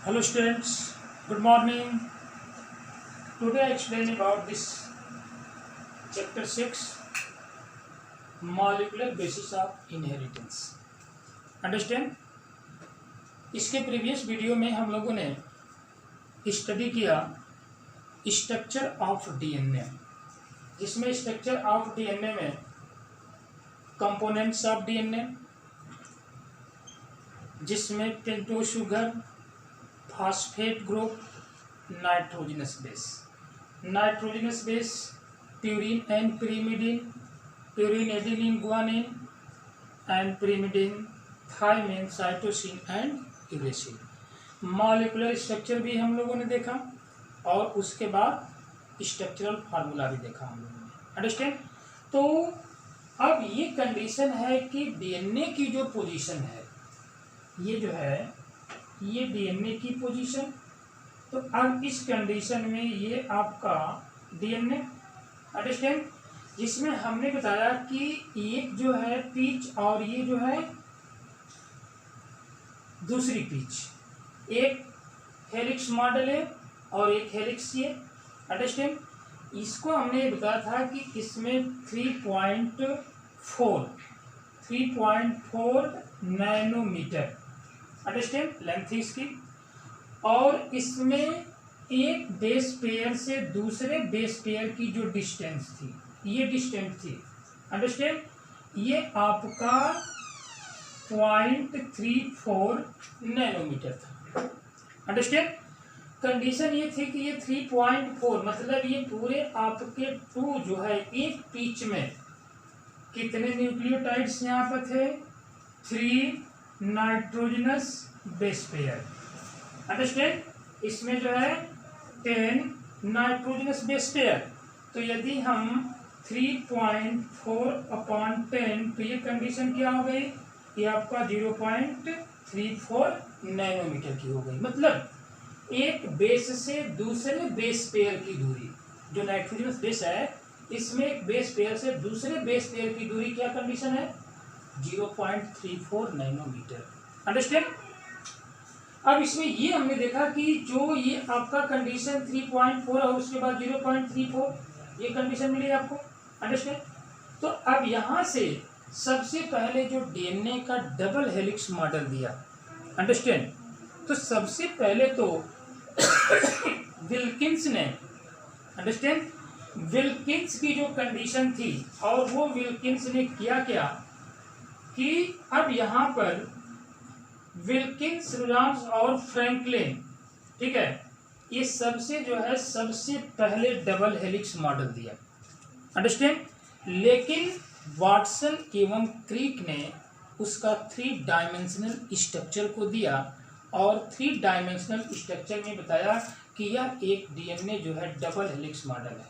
Hello students, good morning. Today I explain about this chapter 6 molecular basis of inheritance. Understand? इसके previous video में हम लोगों ने study किया स्ट्रक्चर ऑफ डीएनए, जिसमें स्ट्रक्चर ऑफ डीएनए में कंपोनेंट्स ऑफ डीएनए, जिसमें pentose sugar, phosphate group, nitrogenous base, purine and pyrimidine, purine adenine guanine and pyrimidine thymine, cytosine and uracil. Molecular structure भी हम लोगों ने देखा और उसके बाद स्ट्रक्चरल फार्मूला भी देखा हम लोगों ने। अंडरस्टैंड? तो अब ये कंडीशन है कि डीएनए की जो पोजीशन है, ये जो है ये डीएनए की पोजीशन। तो अब इस कंडीशन में ये आपका डीएनए, अंडरस्टैंड, जिसमें हमने बताया कि एक जो है पिच और ये जो है दूसरी पिच, एक हेलिक्स मॉडल है और एक हेलिक्स ये, अंडरस्टैंड। इसको हमने बताया था कि इसमें 3.4 नैनोमीटर, अंडरस्टैंड, लेंथ इसकी, और इसमें एक बेस पेयर से दूसरे बेस पेयर की जो डिस्टेंस थी, ये डिस्टेंस थी, अंडरस्टैंड, ये आपका 0.34 नैनोमीटर था, अंडरस्टैंड। कंडीशन ये थी कि ये 3.4 मतलब ये पूरे आपके 2 जो है एक पिच में कितने न्यूक्लियोटाइड्स यहाँ पर थे, 3 नाइट्रोजनस बेस पेयर, अंडरस्टैंड। इसमें जो है 10 नाइट्रोजनस बेस पेयर। तो यदि हम 3.4/10, तो ये कंडीशन क्या हो गई, ये आपका 0.34 नैनोमीटर की हो गई। मतलब एक बेस से दूसरे बेस पेयर की दूरी, जो नाइट्रोजनस बेस है इसमें एक बेस पेयर से दूसरे बेस पेयर की दूरी क्या कंडीशन है, 0.34 नैनोमीटर, अंडरस्टैंड। अब इसमें ये हमने देखा कि जो ये आपका कंडीशन 3.4 और उसके बाद 0.34, ये कंडीशन मिली आपको, अंडरस्टैंड। तो अब यहाँ से सबसे पहले जो डीएनए का डबल हेलिक्स मॉडल दिया, अंडरस्टैंड, तो सबसे पहले तो विल्किंस ने, अंडरस्टैंड, विल्किंस की जो कंडीशन थी, और वो विल्किंस ने किया क्या कि अब यहाँ पर विल्किंस, रुलांस और फ्रैंकलिन, ठीक है, ये सबसे जो है सबसे पहले डबल हेलिक्स मॉडल दिया, अंडरस्टैंड। लेकिन वाटसन एवं क्रिक ने उसका 3 डायमेंशनल स्ट्रक्चर को दिया और 3 डायमेंशनल स्ट्रक्चर में बताया कि यह एक डीएनए जो है डबल हेलिक्स मॉडल है।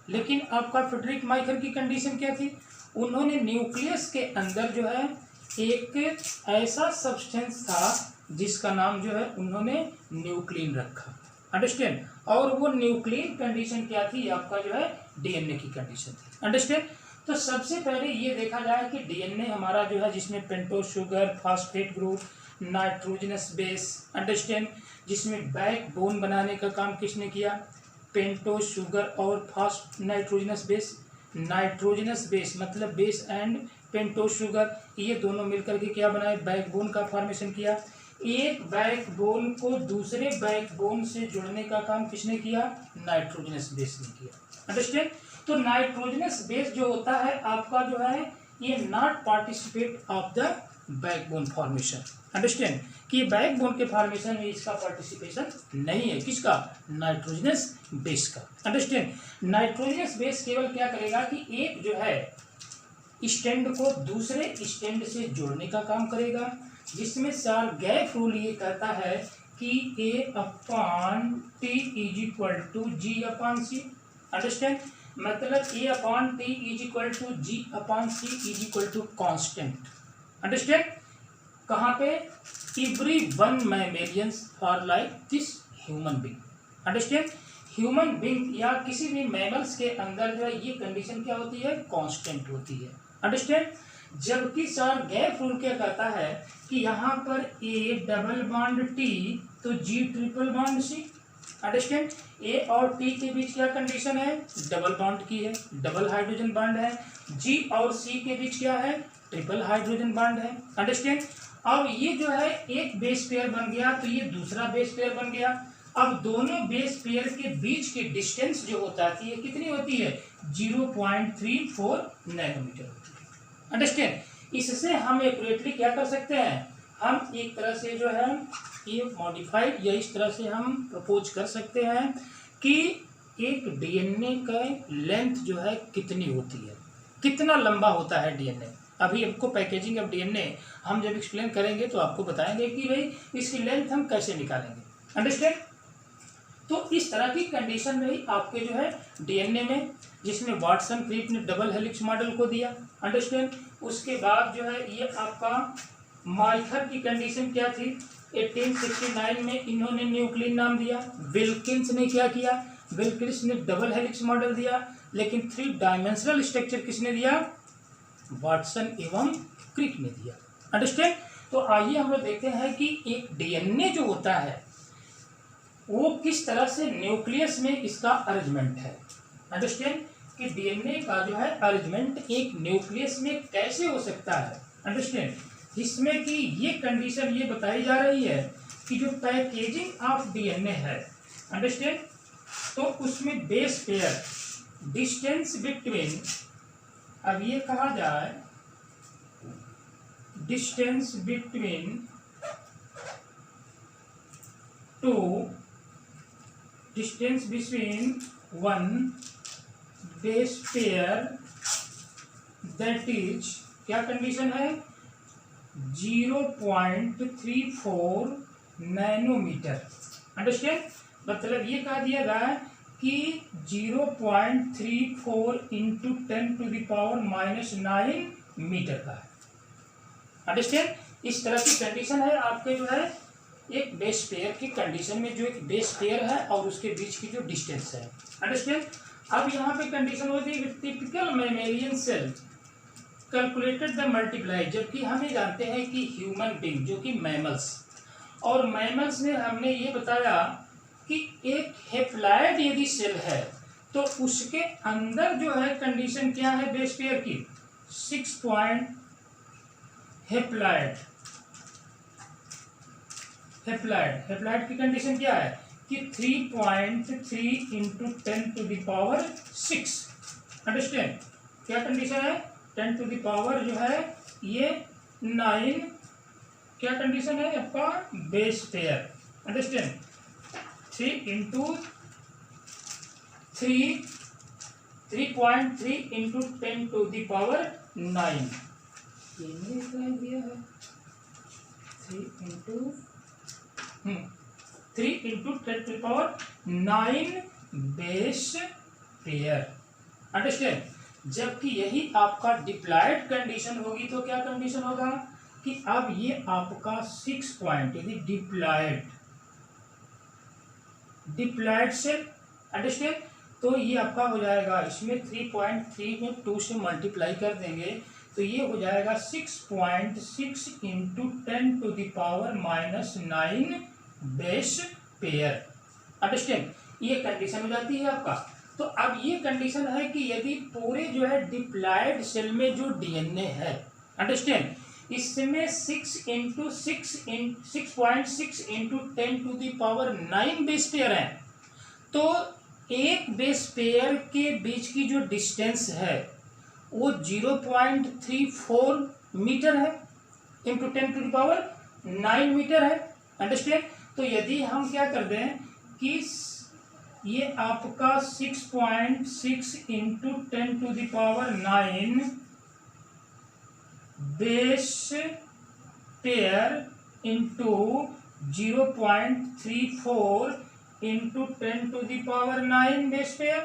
लेकिन आपका फ्रेडरिक माइखर की कंडीशन क्या थी, उन्होंने न्यूक्लियस के अंदर जो है एक ऐसा सब्सटेंस था जिसका नाम जो है उन्होंने न्यूक्लिन रखा, अंडरस्टैंड, और वो न्यूक्लिन कंडीशन क्या थी, आपका जो है डीएनए की कंडीशन थी, अंडरस्टैंड। तो सबसे पहले ये देखा जाए कि डीएनए हमारा जो है जिसमें pentose sugar, phosphate group, nitrogenous base, understand, जिसमें बैकबोन बनाने का काम किसने किया, पेंटोज शुगर और नाइट्रोजनस बेस मतलब बेस एंड पेंटोज शुगर, ये दोनों मिलकर के क्या बनाए, बैकबोन का फॉर्मेशन किया। एक बैकबोन को दूसरे बैकबोन से जोड़ने का काम किसने किया, नाइट्रोजनस बेस ने किया, अंडरस्टैंड। तो नाइट्रोजनस बेस जो होता है आपका जो है ये not participate of the backbone formation, understand, कि बैकबोन के फॉर्मेशन में इसका पार्टिसिपेशन नहीं है, किसका, नाइट्रोजनस बेस का, अंडरस्टैंड। नाइट्रोजनस बेस केवल क्या करेगा कि एक जो है स्टैंड को दूसरे स्टैंड से जोड़ने का काम करेगा, जिसमें सर गैप रूल ये कहता है कि A/T = G/C, अंडरस्टैंड, मतलब A/T = G/C = कांस्टेंट, अंडरस्टैंड। कहाँ पे, every 1 mammalians for like this human being, understand. Human being या किसी भी मैमल्स के अंदर जो है ये कंडीशन क्या होती है, कांस्टेंट होती है, अंडरस्टैंड। जबकि सर गैप रूल क्या कहता है कि यहाँ पर ए डबल बॉन्ड टी तो जी ट्रिपल बॉन्ड सी। अंडरस्टैंड? ए और टी के बीच क्या कंडीशन है? डबल बॉन्ड की है, डबल हाइड्रोजन बॉन्ड है। जी और सी के बीच क्या है? ट्रिपल हाइड्रोजन बॉन्ड है। अंडरस्टैंड? अब ये जो है एक बेस पेयर बन गया तो ये दूसरा बेस पेयर बन गया। अब दोनों बेस पेयर के बीच की डिस्टेंस जो होता है ये कितनी होती है? 0.34 नैनोमीटर होती है। अंडरस्टैंड? इससे हम एक्यूरेटली क्या कर सकते हैं? हम एक तरह से जो है ये मॉडिफाइड या इस तरह से हम प्रपोज कर सकते हैं कि एक डीएनए का लेंथ जो है कितनी होती है, कितना लंबा होता है डीएनए। अभी आपको पैकेजिंग ऑफ डीएनए हम जब एक्सप्लेन करेंगे तो आपको बताएंगे कि भाई इसकी लेंथ हम कैसे निकालेंगे। अंडरस्टैंड? तो इस तरह की कंडीशन रही आपके जो है डीएनए में, जिसमें वाटसन क्रिक ने डबल हेलिक्स मॉडल को दिया। अंडरस्टैंड? उसके बाद जो है ये आपका माइथर की कंडीशन क्या थी? 1869 में इन्होंने न्यूक्लिन नाम दिया। विल्किंस ने क्या किया? विल्किंस ने डबल हेलिक्स मॉडल दिया, लेकिन 3 डायमेंशनल स्ट्रक्चर किसने दिया? वाटसन एवं क्रिक ने दिया। अंडरस्टैंड? तो आइए हम लोग देखते हैं कि एक डीएनए जो होता है वो किस तरह से न्यूक्लियस में इसका अरेंजमेंट है। अंडरस्टैंड? कि डीएनए का जो है अरेंजमेंट एक न्यूक्लियस में कैसे हो सकता है। अंडरस्टैंड? जिसमें कि ये कंडीशन ये बताई जा रही है कि जो पैकेजिंग ऑफ डीएनए है, अंडरस्टैंड, तो उसमें बेस पेयर डिस्टेंस बिटवीन, अब ये कहा जाए distance between two, distance between one base pair that is, क्या कंडीशन है? 0.34 नैनोमीटर। अंडरस्टैंड? मतलब ये कहा दिया गया है कि 0.34 इंटू 10⁻⁹ मीटर का है। अंडरस्टैंड? इस तरह की कंडीशन है आपके जो है एक बेस पेयर की कंडीशन में, जो एक बेस पेयर है और उसके बीच की जो डिस्टेंस है। अंडरस्टैंड? अब यहाँ पे कंडीशन होती है typical mammalian cell calculated the multiply, जबकि हमें जानते हैं कि ह्यूमन बींग जो कि मैमल्स, और मैमल्स में हमने ये बताया कि एक हेप्लॉइड यदि सेल है तो उसके अंदर जो है कंडीशन क्या है बेस पेयर की? 6 पॉइंट हेप्लॉइड। हेप्लॉइड की कंडीशन क्या है कि 3.3 इंटू 10⁻⁶। अंडरस्टैंड? क्या कंडीशन है? 10⁻⁴ जो है ये 9, क्या कंडीशन है आपका? Base pair. अंडरस्टैंड? 3.3 इंटू 10⁹ ये नहीं दिया है। 3 इंटू 10⁹ बेस पेयर। अंडरस्टैंड? जबकि यही आपका डिप्लॉयड कंडीशन होगी तो क्या कंडीशन होगा कि अब ये आपका 6 पॉइंट यदि डिप्लॉयड से, अंडरस्टैंड, तो ये आपका हो जाएगा, इसमें 3.3 में 2 से मल्टीप्लाई कर देंगे तो ये हो जाएगा 6.6 इंटू 10⁻⁹ बेस पेयर। अंडरस्टैंड? ये कंडीशन हो जाती है आपका। तो अब ये कंडीशन है कि यदि पूरे जो है डिप्लॉयड सेल में जो डीएनए है, अंडरस्टैंड, इसमें 6.6 इंटू 10⁹ बेस पेयर है, तो एक बेस पेयर के बीच की जो डिस्टेंस है वो 0.34 मीटर है इंटू 10⁹ मीटर है। अंडरस्टैंड? तो यदि हम क्या कर दें कि ये आपका 6.6 into 10⁹ base pair into 0.34 into 10⁹ base pair.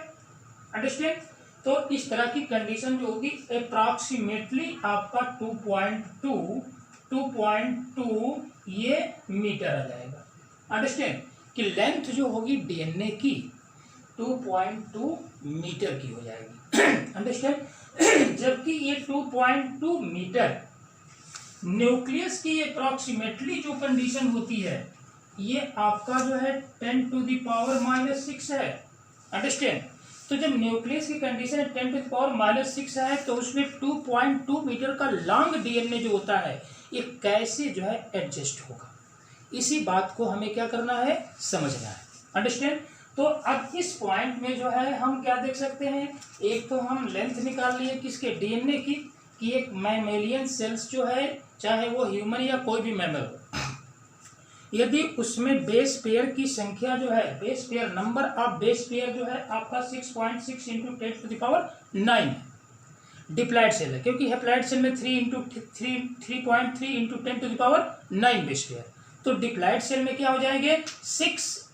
Understand? तो इस तरह की कंडीशन जो होगी अप्रॉक्सीमेटली आपका 2.2 ये मीटर आ जाएगा। अंडरस्टैंड? कि लेंथ जो होगी डीएनए की 2.2 मीटर की हो जाएगी। अंडरस्टैंड? जबकि ये 2.2 मीटर न्यूक्लियस की अप्रॉक्सीमेटली जो कंडीशन होती है ये आपका जो है 10⁻⁻⁻⁶ है। अंडरस्टैंड। तो जब न्यूक्लियस की कंडीशन है 10⁻⁻⁶ है तो उसमें 2.2 मीटर का लॉन्ग डीएनए जो होता है ये कैसे जो है एडजस्ट होगा, इसी बात को हमें क्या करना है, समझना है। अंडरस्टैंड। तो अब इस पॉइंट में जो है हम क्या देख सकते हैं, एक तो हम लेंथ निकाल लिए किसके, डीएनए की, कि एक मैमेलियन सेल्स जो है चाहे वो ह्यूमन या कोई भी मैमल हो, यदि उसमें बेस पेयर की संख्या जो है, base pair number of base pair जो है आपका 6.6 × 10⁻⁹ है। डिप्लॉयड सेल है क्योंकि हैप्लॉयड सेल में 3.3 × 10⁻⁹ बेस पेयर, तो डिप्लॉयड सेल में क्या हो जाएंगे 6.6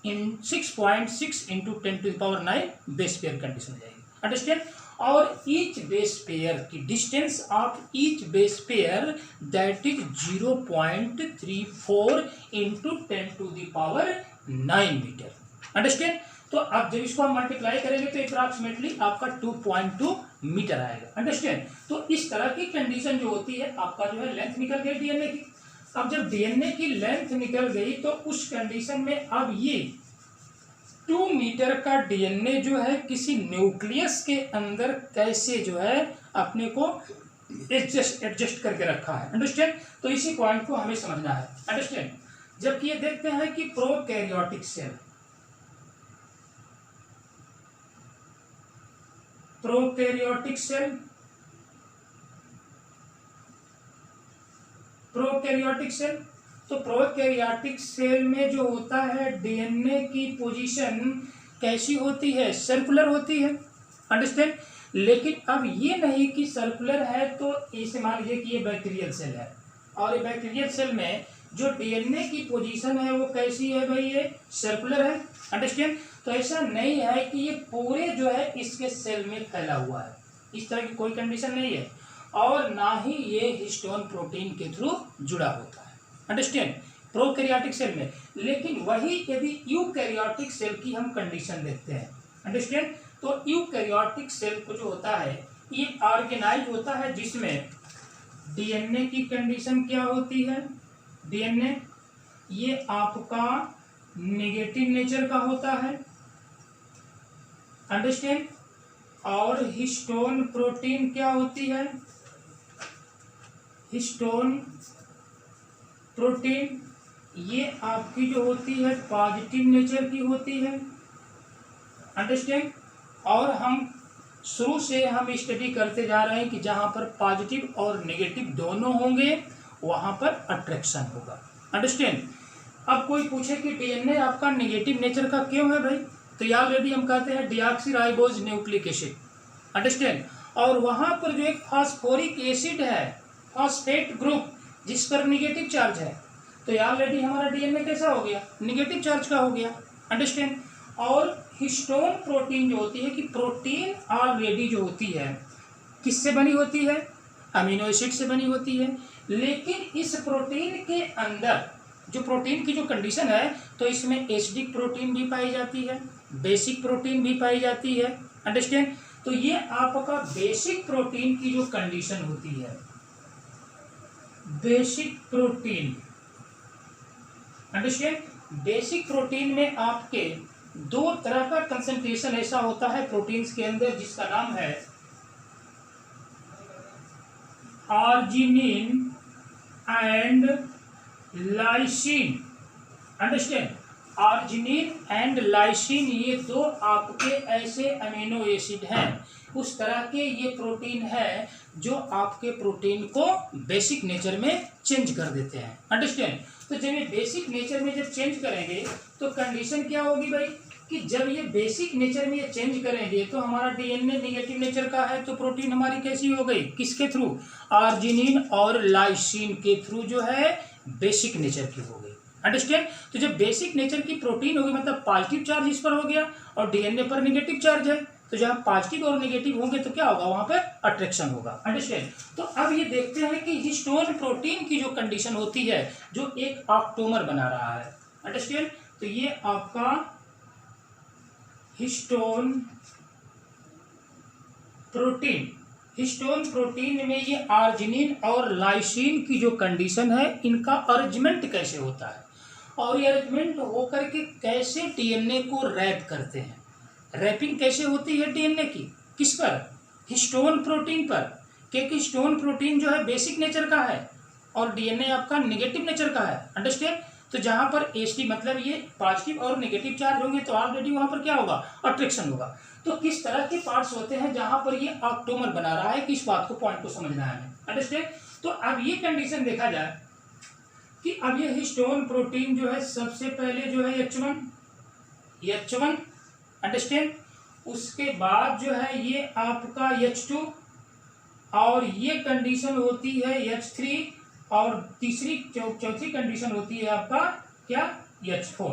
× 10⁻⁹ बेस पेयर कंडीशन हो जाएगी। अंडरस्टैंड। और ईच बेस पेयर की distance of each base pair that is 0.34 × 10⁻⁹ metre. Understand. तो अब जब इसको हम मल्टीप्लाई करेंगे तो अप्रॉक्सीमेटली आपका 2.2 मीटर आएगा। अंडरस्टैंड। तो इस तरह की कंडीशन जो होती है आपका जो है लेंथ निकल गई डीएनए की। अब जब डीएनए की लेंथ निकल गई तो उस कंडीशन में अब ये 2 मीटर का डीएनए जो है किसी न्यूक्लियस के अंदर कैसे जो है अपने को एडजस्ट करके रखा है। अंडरस्टैंड। तो इसी पॉइंट को हमें समझना है। अंडरस्टैंड। जबकि ये देखते हैं कि prokaryotic cell, prokaryotic cell, prokaryotic cell, तो प्रोकैरियोटिक सेल में जो होता है डीएनए की पोजीशन कैसी होती है, सर्कुलर होती है। अंडरस्टैंड। लेकिन अब ये नहीं कि सर्कुलर है तो इसे मान लीजिए कि ये बैक्टीरियल सेल है और ये बैक्टीरियल सेल में जो डीएनए की पोजीशन है वो कैसी है भाई, ये सर्कुलर है। अंडरस्टैंड। तो ऐसा नहीं है कि ये पूरे जो है इसके सेल में फैला हुआ है, इस तरह की कोई कंडीशन नहीं है, और ना ही ये हिस्टोन प्रोटीन के थ्रू जुड़ा होता है। अंडरस्टैंड। प्रोकैरियोटिक सेल में। लेकिन वही यदि यूकैरियोटिक सेल की हम कंडीशन देखते हैं, अंडरस्टैंड, तो यूकैरियोटिक सेल को जो होता है ये ऑर्गेनाइज होता है जिसमें डीएनए की कंडीशन क्या होती है, डीएनए ये आपका नेगेटिव नेचर का होता है। अंडरस्टैंड। और हिस्टोन प्रोटीन क्या होती है, हिस्टोन प्रोटीन ये आपकी जो होती है पॉजिटिव नेचर की होती है। अंडरस्टैंड। और हम शुरू से हम स्टडी करते जा रहे हैं कि जहां पर पॉजिटिव और नेगेटिव दोनों होंगे वहां पर अट्रैक्शन होगा। अंडरस्टैंड। अब कोई पूछे कि डीएनए आपका नेगेटिव नेचर का क्यों है भाई, तो ये ऑलरेडी हम कहते हैं डीऑक्सीराइबोज न्यूक्लिक एसिड। अंडरस्टैंड। और वहां पर जो एक फास्फोरिक एसिड है, फॉस्फेट ग्रुप, जिस पर नेगेटिव चार्ज है, तो ये ऑलरेडी हमारा डीएनए कैसा हो गया, नेगेटिव चार्ज का हो गया। अंडरस्टैंड। और हिस्टोन प्रोटीन जो होती है कि प्रोटीन ऑलरेडी जो होती है किससे बनी होती है, अमीनो एसिड से बनी होती है। लेकिन इस प्रोटीन के अंदर जो प्रोटीन की जो कंडीशन है तो इसमें एसिडिक प्रोटीन भी पाई जाती है, बेसिक प्रोटीन भी पाई जाती है। अंडरस्टैंड। तो ये आपका बेसिक प्रोटीन की जो कंडीशन होती है, basic protein, understand, basic protein में आपके दो तरह का कंसंट्रेशन ऐसा होता है प्रोटीन्स के अंदर जिसका नाम है arginine and lysine. Understand. Arginine and lysine ये दो आपके ऐसे अमीनो एसिड हैं, उस तरह के ये प्रोटीन है जो आपके प्रोटीन को बेसिक नेचर में चेंज कर देते हैं। अंडरस्टैंड। तो जब ये बेसिक नेचर में जब चेंज करेंगे तो कंडीशन क्या होगी भाई, कि जब ये बेसिक नेचर में ये चेंज करेंगे तो हमारा डीएनए नेगेटिव नेचर का है तो प्रोटीन हमारी कैसी हो गई, किसके थ्रू, आर्जिनिन और लाइसिन के थ्रू जो है बेसिक नेचर की हो गई। अंडरस्टैंड। तो जब बेसिक नेचर की प्रोटीन होगी मतलब पॉजिटिव चार्ज इस पर हो गया और डीएनए पर नेगेटिव चार्ज है, तो जब पॉजिटिव और नेगेटिव होंगे तो क्या होगा, वहां पर अट्रैक्शन होगा। अंडरस्टैंड। तो अब ये देखते हैं कि हिस्टोन प्रोटीन की जो कंडीशन होती है जो एक ऑक्टोमर बना रहा है। अंडरस्टैंड। तो ये आपका हिस्टोन प्रोटीन हिस्टोन प्रोटीन में ये आर्जिनिन और लाइसिन की जो कंडीशन है, इनका अरेंजमेंट कैसे होता है और ये अरेंजमेंट होकर के कैसे डीएनए को रैप करते हैं। रैपिंग कैसे होती है डीएनए की, किस पर, हिस्टोन प्रोटीन पर, क्योंकि हिस्टोन प्रोटीन जो है बेसिक नेचर का है और डीएनए आपका नेगेटिव नेचर का है। अंडरस्टैंड। तो जहां पर एचटी मतलब ये पॉजिटिव और नेगेटिव चार्ज होंगे तो ऑलरेडी वहां पर क्या होगा, अट्रैक्शन होगा। तो किस तरह के पार्ट्स होते हैं जहां पर ये ऑक्टोमर बना रहा है, किस बात को, पॉइंट को समझना है हमें। अंडरस्टैंड। तो अब ये कंडीशन देखा जाए कि अब ये हिस्टोन प्रोटीन जो है सबसे पहले जो है H1 अंडरस्टैंड, उसके बाद जो है ये आपका H2 और ये कंडीशन होती है H3 और तीसरी चौथी कंडीशन होती है आपका क्या, H4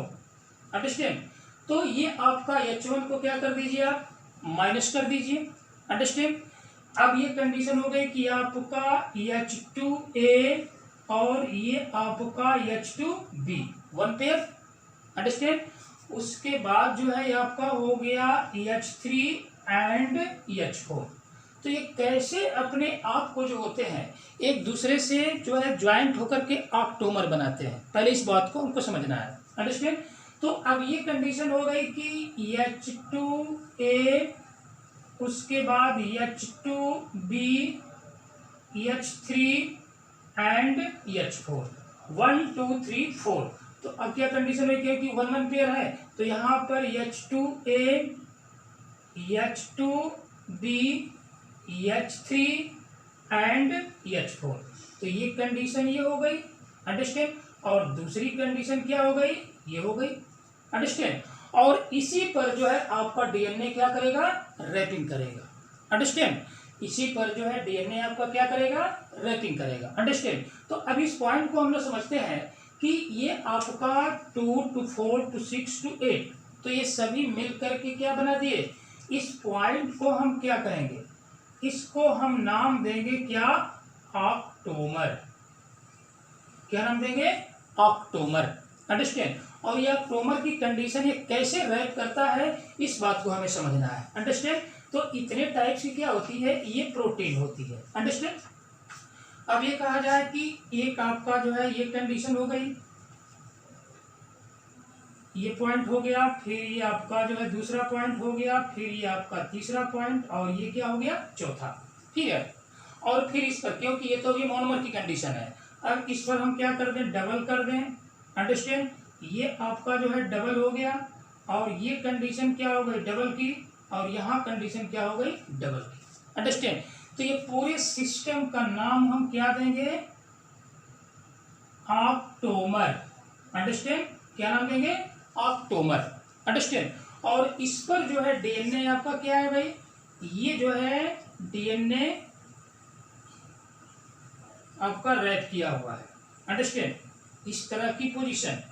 अंडरस्टैंड। तो ये आपका H1 को क्या कर दीजिए, आप माइनस कर दीजिए। अंडरस्टैंड। अब ये कंडीशन हो गई कि आपका H2A और ये आपका H2B, वन पेयर। अंडरस्टैंड। उसके बाद जो है आपका हो गया H3 एंड H4। तो ये कैसे अपने आप को जो होते हैं एक दूसरे से जो है ज्वाइंट होकर के ऑक्टोमर बनाते हैं, पहले इस बात को हमको समझना है। अंडरस्टैंड। तो अब ये कंडीशन हो गई कि H2A, उसके बाद H2B, H3 एंड H4, 1 2 3 4। तो अब क्या कंडीशन है, क्योंकि 1 पेयर है तो यहाँ पर H2A, H2B, H3 and H4। तो ये कंडीशन ये हो गई। अंडरस्टैंड। और दूसरी कंडीशन क्या हो गई, ये हो गई। अंडरस्टैंड। और इसी पर जो है आपका डीएनए क्या करेगा, रैपिंग करेगा। अंडरस्टैंड। इसी पर जो है डीएनए आपका क्या करेगा, रैपिंग करेगा। अंडरस्टैंड। तो अब इस पॉइंट को हम लोग समझते हैं कि ये आपका 2 to 4 to 6 to 8, तो ये सभी मिलकर के क्या बना दिए, इस पॉइंट को हम क्या कहेंगे, इसको हम नाम देंगे क्या, ऑक्टोमर। क्या नाम देंगे, ऑक्टोमर। अंडरस्टैंड। और ये ऑक्टोमर की कंडीशन ये कैसे रैप करता है इस बात को हमें समझना है। अंडरस्टैंड। तो इतने टाइप्स की क्या होती है, ये प्रोटीन होती है। अंडरस्टैंड। अब ये कहा जाए कि एक आपका जो है ये कंडीशन हो गई, ये पॉइंट हो गया, फिर ये आपका जो है दूसरा पॉइंट हो गया, फिर ये आपका तीसरा पॉइंट और ये क्या हो गया, चौथा। ठीक है। और फिर इस पर, क्योंकि ये तो भी मोनोमर की कंडीशन है, अब इस पर हम क्या कर दें, डबल कर दें। अंडरस्टैंड। ये आपका जो है डबल हो गया और ये कंडीशन क्या हो गई, डबल की, और यहाँ कंडीशन क्या हो गई, डबल की। अंडरस्टैंड। तो ये पूरे सिस्टम का नाम हम क्या देंगे, ऑक्टोमर। अंडरस्टैंड। क्या नाम देंगे, ऑक्टोमर। अंडरस्टैंड। और इस पर जो है डीएनए आपका क्या है भाई, ये जो है डीएनए आपका रैप किया हुआ है। अंडरस्टैंड। इस तरह की पोजीशन।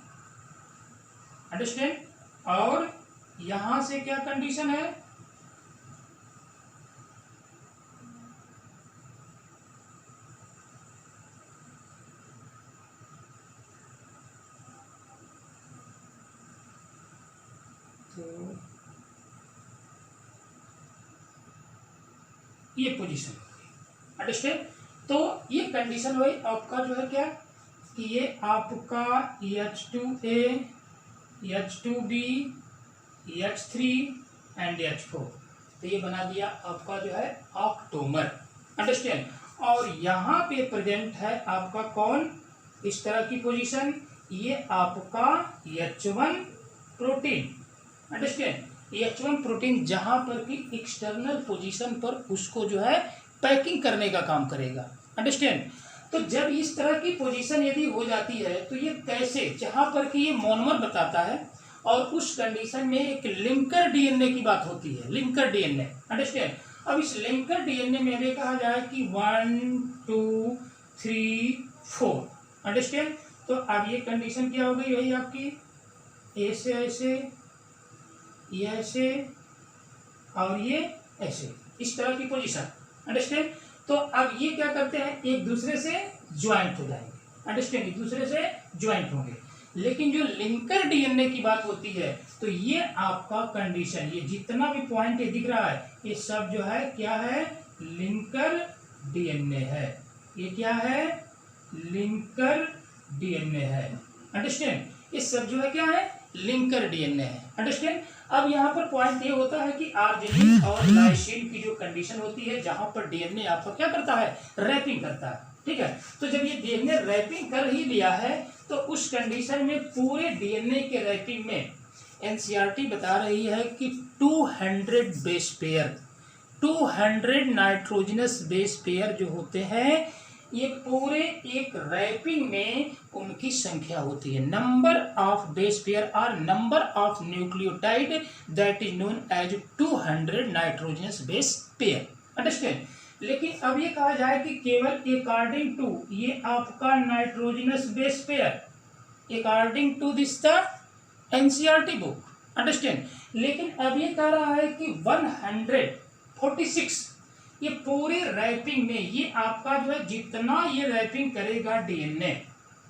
अंडरस्टैंड। और यहां से क्या कंडीशन है, तो ये पोजीशन हो गई। अंडरस्टैंड। तो ये कंडीशन हुई आपका जो है क्या, कि ये आपका H2A, H2B, H3 and H4, तो ये बना दिया आपका जो है ऑक्टोमर। अंडरस्टैंड। और यहाँ पे प्रेजेंट है आपका कौन, इस तरह की पोजीशन, ये आपका H1 protein. Understand. H1 protein जहां पर कि एक्सटर्नल पोजीशन पर उसको जो है पैकिंग करने का काम करेगा। अंडरस्टैंड। तो जब इस तरह की पोजीशन यदि हो जाती है तो ये कैसे, जहां पर कि ये मोनोमर बताता है और उस कंडीशन में एक लिंकर डीएनए की बात होती है, लिंकर डीएनए। अंडरस्टैंड। अब इस लिंकर डीएनए में हमें कहा जाए कि 1 2 3 4। अंडरस्टैंड। तो अब ये कंडीशन क्या हो गई भाई आपकी, ऐसे ऐसे, ये ऐसे और ये ऐसे, इस तरह की पोजीशन। अंडरस्टैंड। तो अब ये क्या करते हैं, एक दूसरे से ज्वाइंट हो जाएंगे। अंडरस्टैंड। एक दूसरे से ज्वाइंट होंगे। लेकिन जो लिंकर डीएनए की बात होती है तो ये आपका कंडीशन, ये जितना भी पॉइंट ये दिख रहा है ये सब जो है क्या है, लिंकर डीएनए है। ये क्या है? लिंकर डीएनए है। अंडरस्टैंड? ये सब जो है क्या है? लिंकर डीएनए है। अंडरस्टैंड? अब यहाँ पर पॉइंट ये होता है कि आर्जिनिन और लाइसिन की जो कंडीशन होती है जहां पर डीएनए आपका क्या करता है? रैपिंग करता है। ठीक है, तो जब ये डीएनए रैपिंग कर ही लिया है तो उस कंडीशन में पूरे डीएनए के रैपिंग में एनसीईआरटी बता रही है कि 200 base pair, 200 nitrogenous base pair जो होते हैं ये पूरे एक रैपिंग में उनकी संख्या होती है। नंबर ऑफ बेस पेयर और number of nucleotide that is known as 200 nitrogenous base pair. Understand? लेकिन अब ये कहा जाए कि केवल अकॉर्डिंग टू ये आपका nitrogenous base pair, according to this the NCERT book. Understand? लेकिन अब ये कह रहा है कि 146 ये पूरे रैपिंग में ये आपका जो है जितना ये रैपिंग करेगा डीएनए,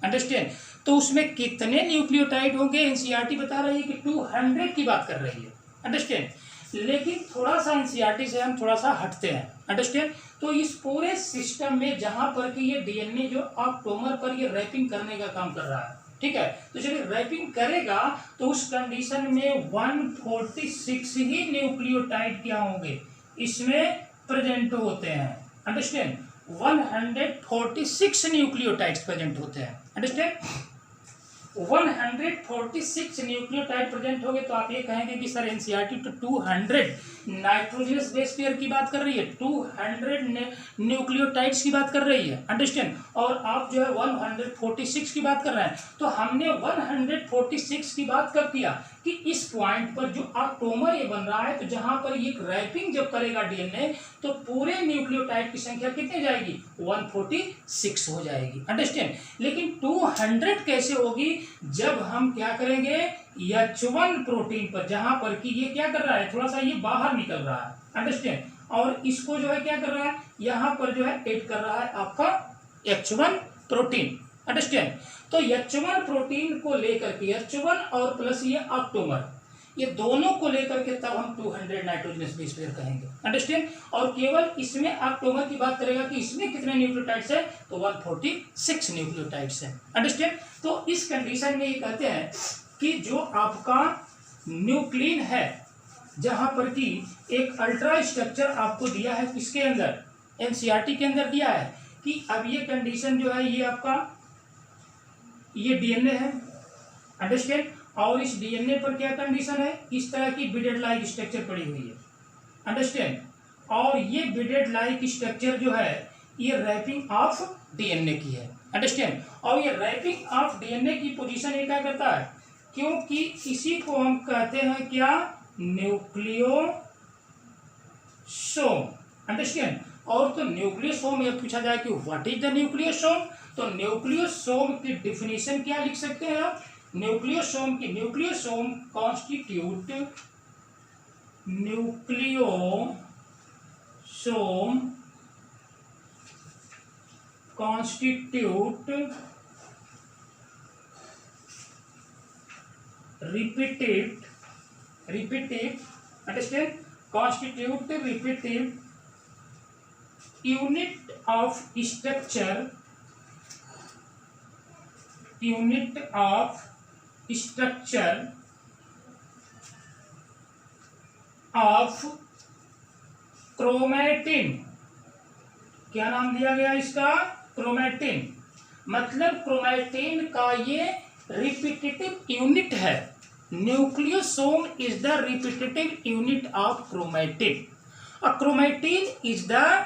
अंडरस्टैंड, तो उसमें कितने न्यूक्लियोटाइड होंगे? एनसीईआरटी बता रही है कि 200 की बात कर रही है। अंडरस्टैंड? लेकिन थोड़ा सा एनसीईआरटी से हम थोड़ा सा हटते हैं। अंडरस्टैंड? तो इस पूरे सिस्टम में जहां पर कि ये डीएनए जो ऑप्टोमर पर ये रैपिंग करने का काम कर रहा है, ठीक है, तो जब ये रैपिंग करेगा तो उस कंडीशन में 146 ही न्यूक्लियोटाइड क्या होंगे? इसमें प्रेजेंट होते हैं। अंडरस्टैंड? 146 न्यूक्लियोटाइड्स प्रेजेंट होते हैं। अंडरस्टैंड? 146 न्यूक्लियोटाइड प्रेजेंट हो गए तो आप ये कहेंगे कि सर एनसीईआरटी तो 200 नाइट्रोजनस बेस पेयर की बात कर रही है, 200 न्यूक्लियोटाइड्स की बात कर रही है। अंडरस्टैंड? और आप जो है 146 की बात कर रहे हैं। तो हमने 146 की बात कब किया? कि इस पॉइंट पर जो ऑप्टोमर ये बन रहा है तो जहां पर ये रैपिंग जब करेगा डीएनए तो पूरे न्यूक्लियोटाइड की संख्या कितनी जाएगी? 146 हो जाएगी। अंडरस्टैंड? लेकिन 200 कैसे होगी? जब हम क्या करेंगे? H1 प्रोटीन पर, जहां पर कि ये क्या कर रहा है? थोड़ा सा ये बाहर निकल रहा है। अंडरस्टैंड? और इसको जो है क्या कर रहा है? यहां पर जो है ऐड कर रहा है आपका H1 प्रोटीन। अंडरस्टैंड? तो H1 प्रोटीन को लेकर के H1 और प्लस ये ऑप्टोमर, ये दोनों को लेकर के तब हम 200 नाइट्रोजनस बेस पेयर कहेंगे। अंडरस्टैंड? और केवल इसमें ऑप्टोमर की बात करेगा कि इसमें कितने न्यूक्लियोटाइड्स है? तो 146 न्यूक्लियोटाइड्स है। अंडरस्टैंड? तो इस कंडीशन में ये कहते हैं कि जो आपका न्यूक्लिन है, जहां पर कि एक अल्ट्रा स्ट्रक्चर आपको दिया है, किसके अंदर? एनसीईआरटी के अंदर दिया है कि अब ये कंडीशन जो है ये आपका ये डीएनए है। अंडरस्टैंड? और इस डीएनए पर क्या कंडीशन है? इस तरह की बिडेड लाइक स्ट्रक्चर पड़ी हुई है। अंडरस्टैंड? और ये बिडेड लाइक स्ट्रक्चर जो है ये रैपिंग ऑफ डीएनए की है। अंडरस्टैंड? और ये रैपिंग ऑफ डीएनए की पोजीशन ये क्या करता है? क्योंकि इसी को हम कहते हैं क्या? न्यूक्लियोसोम। अंडरस्टैंड? और तो न्यूक्लियोसोम में पूछा जाए कि व्हाट इज द न्यूक्लियोसोम, तो न्यूक्लियोसोम की डिफिनीशन क्या लिख सकते हैं आप? Nucleosome constitute repeated understand constitute repeated unit of structure of chromatin. क्या नाम दिया गया इसका? क्रोमैटिन। मतलब क्रोमैटिन का ये रिपीटेटिव यूनिट है। Nucleosome is the repetitive unit of chromatin. Chromatin is the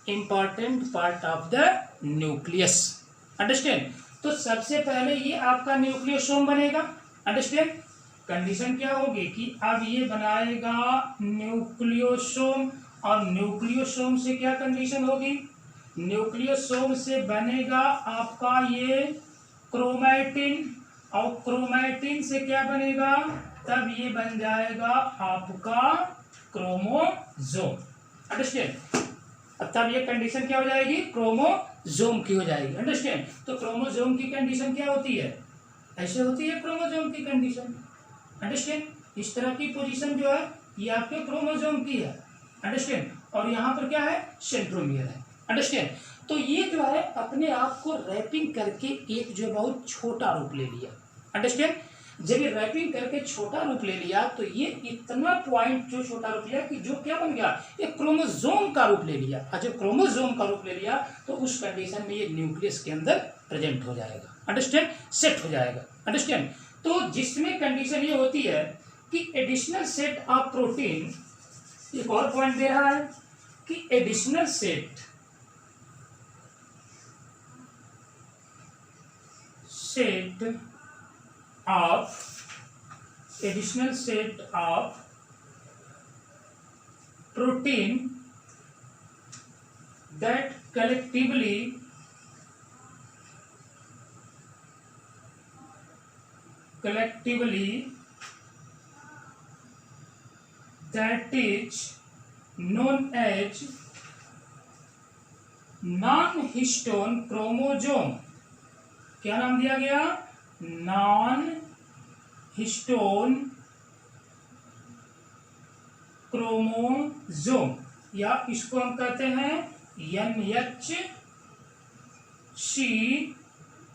important part of the nucleus. Understand? तो सबसे पहले ये आपका न्यूक्लियोसोम बनेगा। अंडरस्टैंड? कंडीशन क्या होगी कि अब ये बनाएगा न्यूक्लियोसोम, और न्यूक्लियोसोम से क्या कंडीशन होगी? न्यूक्लियोसोम से बनेगा आपका ये क्रोमैटिन, और क्रोमैटिन से क्या बनेगा? तब ये बन जाएगा आपका क्रोमोसोम। अंडरस्टैंड? तब ये कंडीशन क्या हो जाएगी? क्रोमोसोम की हो जाएगी। अंडरस्टैंड? तो क्रोमोसोम की कंडीशन क्या होती है? ऐसे होती है क्रोमोसोम की कंडीशन। अंडरस्टैंड? इस तरह की पोजीशन जो है ये आपके क्रोमोसोम की है। अंडरस्टैंड? और यहाँ पर क्या है, सेंट्रोमियर है। अंडरस्टैंड। तो ये जो है अपने आप को रैपिंग करके एक जो बहुत छोटा रूप ले लिया। अंडरस्टैंड। जब ये रैपिंग करके छोटा रूप ले लिया तो ये इतना पॉइंट जो छोटा रूप लिया कि जो क्या बन गया, एक क्रोमोसोम का रूप ले लिया। और जब क्रोमोसोम का रूप ले लिया तो उस कंडीशन में ये न्यूक्लियस के अंदर प्रेजेंट हो जाएगा। अंडरस्टैंड, सेट हो जाएगा। अंडरस्टैंड। तो जिसमें कंडीशन ये होती है कि एडिशनल सेट ऑफ प्रोटीन, एक और पॉइंट दे रहा है कि additional set of protein that collectively that is known as non-histone chromosome। क्या नाम दिया गया, non-histone क्रोमोसोम, या इसको हम कहते हैं NHC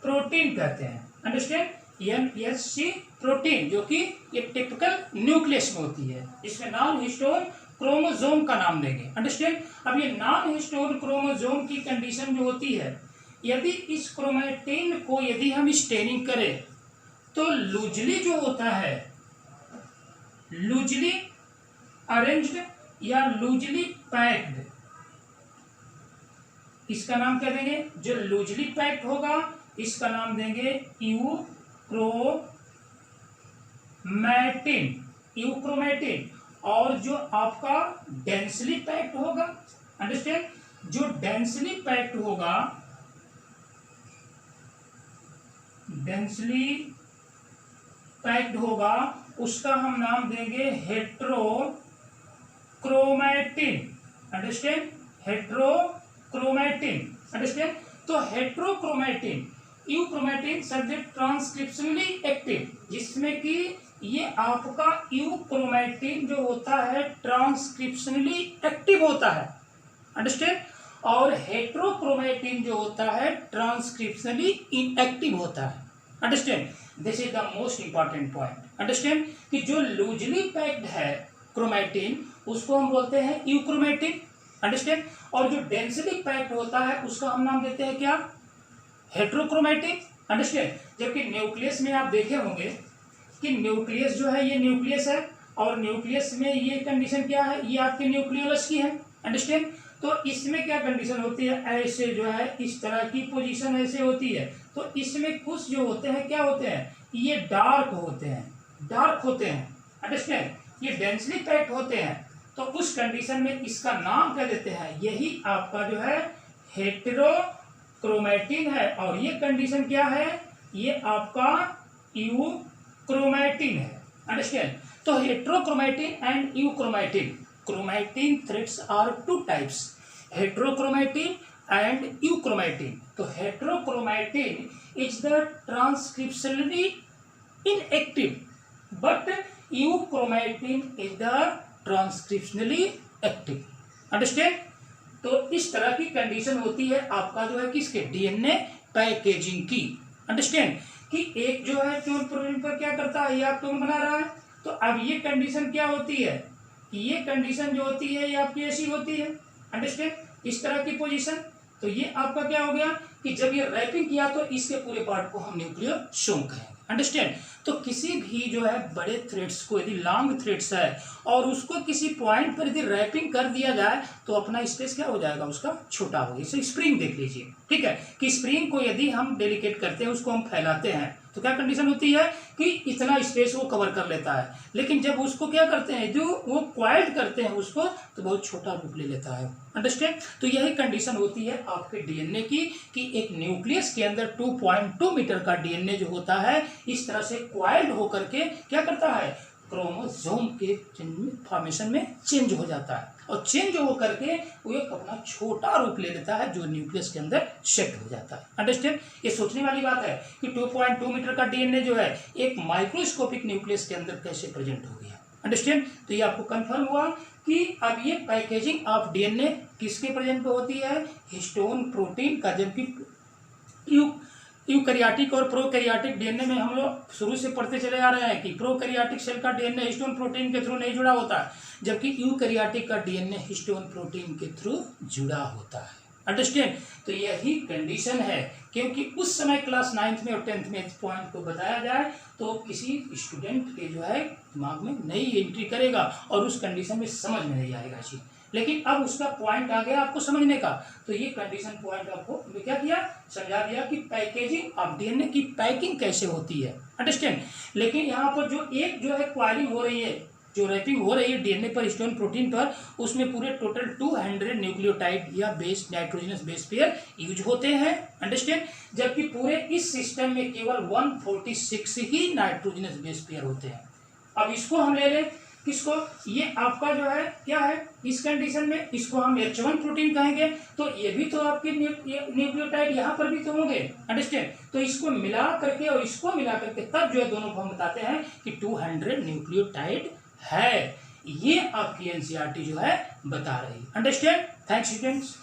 प्रोटीन कहते हैं। अंडरस्टैंड, NHC प्रोटीन जो कि ये टिपिकल न्यूक्लियस में होती है, इसमें नॉन हिस्टोन क्रोमोसोम का नाम देंगे। अंडरस्टैंड। अब ये नॉन हिस्टोन क्रोमोसोम की कंडीशन जो होती है, यदि इस क्रोमैटिन को यदि हम स्टेनिंग करें तो लूजली जो होता है, लूजली अरेंज्ड या लूजली पैक्ड, इसका नाम क्या देंगे, जो लूजली पैक्ड होगा इसका नाम देंगे यूक्रोमैटिन। और जो आपका डेंसली पैक्ड होगा, अंडरस्टैंड, जो डेंसली पैक्ड होगा, डेंसली पैक्ड होगा उसका हम नाम देंगे हेट्रोक्रोमैटिन। Understand, heterochromatin. अंडरस्टैंड। तो heterochromatin, euchromatin subject transcriptionally active, जिसमें कि ये आपका यूक्रोमैटिन जो होता है ट्रांसक्रिप्शनली एक्टिव होता है। अंडरस्टैंड। और हेट्रोक्रोमैटिन जो होता है ट्रांसक्रिप्शनली इनएक्टिव होता है। Understand, this is the most important point. Understand कि जो लूजली पैक्ड है क्रोमैटिन उसको हम बोलते हैं यूक्रोमैटिन। अंडरस्टैंड। और जो डेंसली पैक्ड होता है उसका हम नाम देते हैं क्या, हेट्रोक्रोमैटिन। अंडरस्टैंड। जबकि न्यूक्लियस में आप देखे होंगे कि न्यूक्लियस जो है, ये न्यूक्लियस है और न्यूक्लियस में ये कंडीशन क्या है, ये आपके न्यूक्लियोलस की है। अंडरस्टैंड। तो इसमें क्या कंडीशन होती है, ऐसे जो है इस तरह की पोजीशन ऐसे होती है। तो इसमें कुछ जो होते हैं क्या होते हैं, ये डार्क होते हैं। अंडरस्टैंड। ये डेंसली पैक्ड होते हैं। तो उस कंडीशन में इसका नाम क्या देते हैं, यही आपका जो है हेटेरोक्रोमैटिन है। और ये कंडीशन क्या है, ये आपका यूक्रोमैटिन है। अंडरस्टैंड। तो heterochromatin and euchromatin, chromatin threads are two types, heterochromatin and euchromatin। तो heterochromatin is the transcriptionally inactive but euchromatin is the transcriptionally active। Understand. तो इस तरह की कंडीशन होती है आपका जो है किसके, डीएनए पैकेजिंग की। अंडरस्टैंड कि एक जो है क्लोन प्रोटीन पर क्या करता है, ये आप क्लोन बना रहा है। तो अब ये कंडीशन क्या होती है, ये कंडीशन जो होती है ये आपकी ऐसी होती है। अंडरस्टैंड, इस तरह की पोजीशन। तो ये आपका क्या हो गया कि जब ये रैपिंग किया तो इसके पूरे पार्ट को हम न्यूक्लियोसोम कहेंगे। अंडरस्टैंड। तो किसी भी जो है बड़े थ्रेड्स को, यदि लॉन्ग थ्रेड्स है और उसको किसी पॉइंट पर यदि रैपिंग कर दिया जाए तो अपना स्पेस क्या हो जाएगा, उसका छोटा हो गया। इसे स्प्रिंग देख लीजिए, ठीक है, कि स्प्रिंग को यदि हम डेलिकेट करते हैं, उसको हम फैलाते हैं तो क्या कंडीशन होती है कि इतना स्पेस वो कवर कर लेता है। लेकिन जब उसको क्या करते हैं, जो वो क्वाइल्ड करते हैं उसको, तो बहुत छोटा रूप ले लेता है। अंडरस्टैंड। तो यही कंडीशन होती है आपके डीएनए की कि एक न्यूक्लियस के अंदर 2.2 मीटर का डीएनए जो होता है इस तरह से क्वाइल्ड होकर के क्या करता है, क्रोमोसोम के फॉर्मेशन में चेंज हो जाता है। और चेंज हो करके वो एक अपना छोटा रूप ले लेता है जो न्यूक्लियस के अंदर शिफ्ट हो जाता है। अंडरस्टैंड। ये सोचने वाली बात है कि 2.2 मीटर का डीएनए जो है एक माइक्रोस्कोपिक न्यूक्लियस के अंदर कैसे प्रेजेंट हो गया। अंडरस्टैंड। तो ये आपको कंफर्म हुआ कि अब ये पैकेजिंग ऑफ डीएनए किसके प्रेजेंट पे होती है, हिस्टोन प्रोटीन का। जबकि यूकैरियोटिक और प्रोकैरियोटिक डीएनए में हम लोग शुरू से पढ़ते चले आ रहे हैं कि प्रोकैरियोटिक सेल का डीएनए हिस्टोन प्रोटीन के थ्रू नहीं जुड़ा होता है, जबकि यूकैरियोटिक का डीएनए हिस्टोन प्रोटीन के थ्रू जुड़ा होता है। अंडरस्टैंड। तो यही कंडीशन है, क्योंकि उस समय क्लास 9th में और 10th में इस पॉइंट को बताया जाए तो किसी स्टूडेंट के जो है दिमाग में नहीं एंट्री करेगा और उस कंडीशन में समझ में नहीं आएगा चीज। लेकिन अब उसका पॉइंट आ गया आपको समझने का, तो ये कंडीशन पॉइंट आपको क्या किया, समझा दिया कि पैकेजिंग ऑफ डीएनए की पैकिंग कैसे होती है। अंडरस्टैंड। लेकिन यहाँ पर जो है क्वालिंग हो रही है, जो रैपिंग हो रही है डीएनए पर हिस्टोन प्रोटीन पर, उसमें पूरे टोटल 200 न्यूक्लियोटाइड या base nitrogenous base pair use होते हैं। अंडरस्टैंड। जबकि पूरे इस सिस्टम में केवल 146 ही नाइट्रोजनस बेस पेयर होते हैं। अब इसको हम ले लें किसको, ये आपका जो है क्या है इस कंडीशन में, इसको हम H1 प्रोटीन कहेंगे, तो ये भी तो आपके न्यूक्लियोटाइड यहाँ पर भी तो होंगे। अंडरस्टैंड। तो इसको मिला करके और इसको मिला करके तब जो है दोनों को हम बताते हैं कि 200 न्यूक्लियोटाइड है। ये आपकी एनसीईआरटी जो है बता रही है। अंडरस्टैंड। Thanks students.